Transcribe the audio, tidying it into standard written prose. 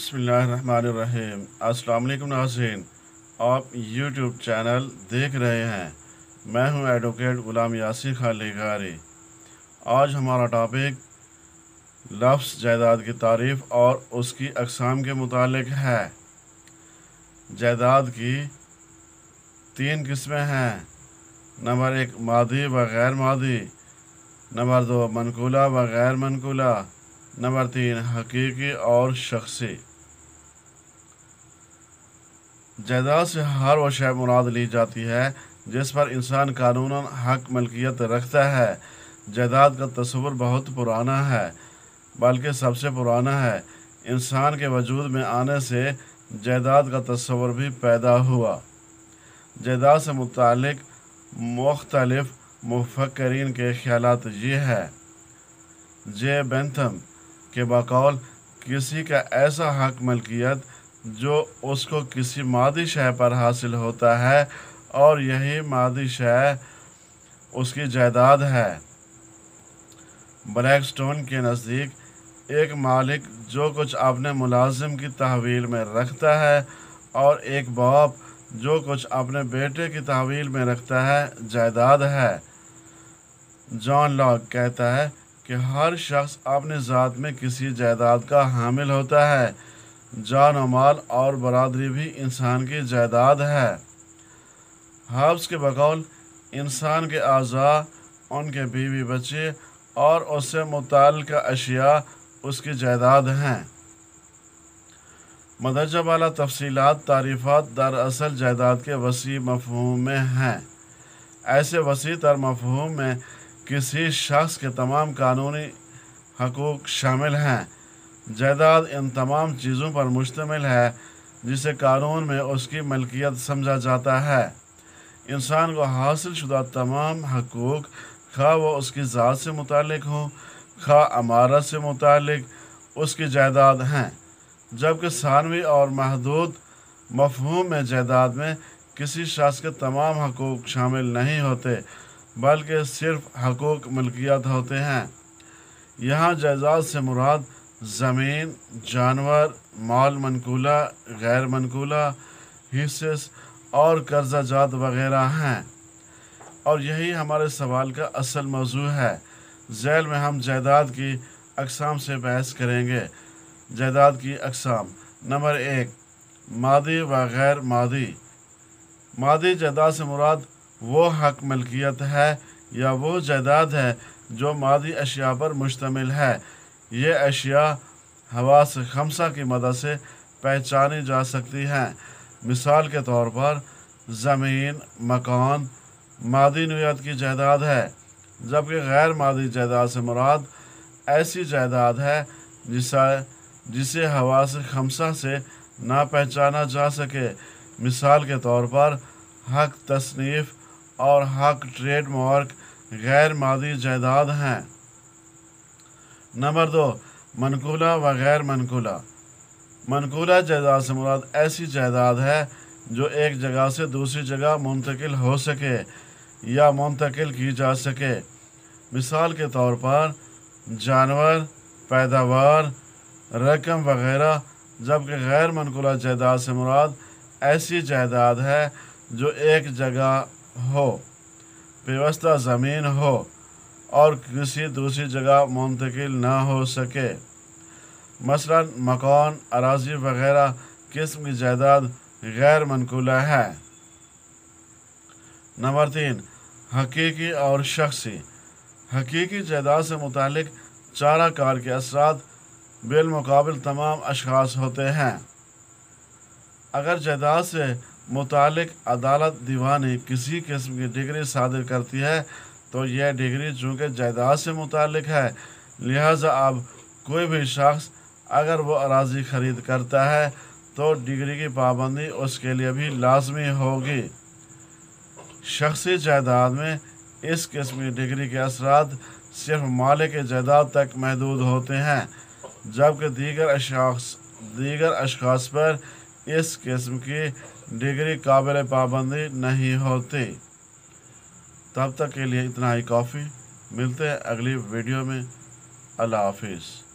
बिस्मिल्लाहिर्रहमानिर्रहीम। अस्सलाम वालेकुम नाज़रीन, आप यूट्यूब चैनल देख रहे हैं। मैं हूं एडवोकेट गुलाम यासीर खान लेगारी। आज हमारा टॉपिक लफ्ज़ जायदाद की तारीफ़ और उसकी अक़साम के मुतालिक है। जायदाद की 3 किस्में हैं। नंबर 1 मादी व गैर मादी, नंबर 2 मनकूला व गैर मनकूला, नंबर 3 हकीकी और शख्सी। जायदाद से हर वो शय मुराद ली जाती है जिस पर इंसान कानूनन हक मलकियत रखता है। जायदाद का तस्वुर बहुत पुराना है, बल्कि सबसे पुराना है। इंसान के वजूद में आने से जायदाद का तस्वुर भी पैदा हुआ। जायदाद से मुतालिक मुख्तलिफ मुफक्किरीन के ख्यालात ये है। जे बेंथम के बकौल किसी का ऐसा हक मलकियत जो उसको किसी मादी शय पर हासिल होता है और यही मादी शय उसकी जायदाद है। ब्लैकस्टोन के नज़दीक एक मालिक जो कुछ अपने मुलाजिम की तहवील में रखता है और एक बाप जो कुछ अपने बेटे की तहवील में रखता है जायदाद है। जॉन लॉक कहता है कि हर शख्स अपनी ज़ात में किसी जायदाद का हामिल होता है। जान और माल और बरादरी भी इंसान की जायदाद है। हब्स के बकौल इंसान के आज़ा, उनके बीवी बच्चे और उससे मुताल्लिक़ अशिया उसकी जायदाद हैं। मदरजा वाला तफसीलात तारीफ़ात दरअसल जायदाद के वसी मफ़हूम में हैं। ऐसे वसी तर मफ़हूम में किसी शख्स के तमाम कानूनी हकूक़ शामिल हैं। जायदाद इन तमाम चीज़ों पर मुश्तमिल है जिसे कानून में उसकी मलकियत समझा जाता है। इंसान को हासिल शुदा तमाम हकूक़ खा वो उसकी ज़ात से मुतालिक हों, खा अमारत से मुतालिक उसकी जायदाद हैं। जबकि सानवी और महदूद मफ़हूम में जायदाद में किसी शख्स के तमाम हकूक़ शामिल नहीं होते, बल्कि सिर्फ़ हकूक़ मलकियत होते हैं। यहाँ जायदाद से मुराद ज़मीन, जानवर, माल मनकूला, गैर मनकूला, हिस्से और कर्जा जात वग़ैरह हैं। और यही हमारे सवाल का असल मौजू है। ज़ैल में हम जायदाद की अक़साम से बहस करेंगे। जायदाद की अक़साम। नंबर 1 मादी व गैर मादी। मादी जायदाद से मुराद वो हक मलकियत है या वो जायदाद है जो मादी अशिया पर मुश्तमिल है। ये अशिया हवास खमसा की मदद से पहचानी जा सकती हैं। मिसाल के तौर पर ज़मीन, मकान मादी नौइयत की जायदाद है, जबकि गैर मादी जायदाद से मुराद ऐसी जायदाद है जिसे हवास खमसा से ना पहचाना जा सके। मिसाल के तौर पर हक तसनीफ़ और हक ट्रेडमार्क गैर मादी जायदाद हैं। नंबर 2 मनकूला व गैर मनकूला। मनकूला जायदाद से मुराद ऐसी जायदाद है जो एक जगह से दूसरी जगह मुंतकिल हो सके या मुंतकिल की जा सके। मिसाल के तौर पर जानवर, पैदावार, रकम वग़ैरह। जबकि गैर मनकूला जायदाद से मुराद ऐसी जायदाद है जो एक जगह हो, पेवस्ता ज़मीन हो और किसी दूसरी जगह मुंतकिल ना हो सके। मसलन मकान, अराज़ी वग़ैरह किस्म की जायदाद गैर मनकूला है। नंबर 3 हकीकी और शख्सी। हकीकी जायदाद से मुतालिक चाराकार के असरात बिलमुकाबिल तमाम अशख़ास होते हैं। अगर जायदाद से मुतालिक अदालत दीवानी किसी किस्म की डिग्री सादिर करती है तो यह डिग्री चूँकि जायदाद से मुतालिक है, लिहाजा अब कोई भी शख्स अगर वो अराज़ी ख़रीद करता है तो डिग्री की पाबंदी उसके लिए भी लाजमी होगी। शख्सी जायदाद में इस किस्म की डिग्री के असरात सिर्फ मालिक जायदाद तक महदूद होते हैं, जबकि दीगर अशख़ास पर इस किस्म की डिग्री काबिल पाबंदी नहीं होती। तब तक के लिए इतना ही काफ़ी। मिलते हैं अगली वीडियो में। अल्लाह हाफिज़।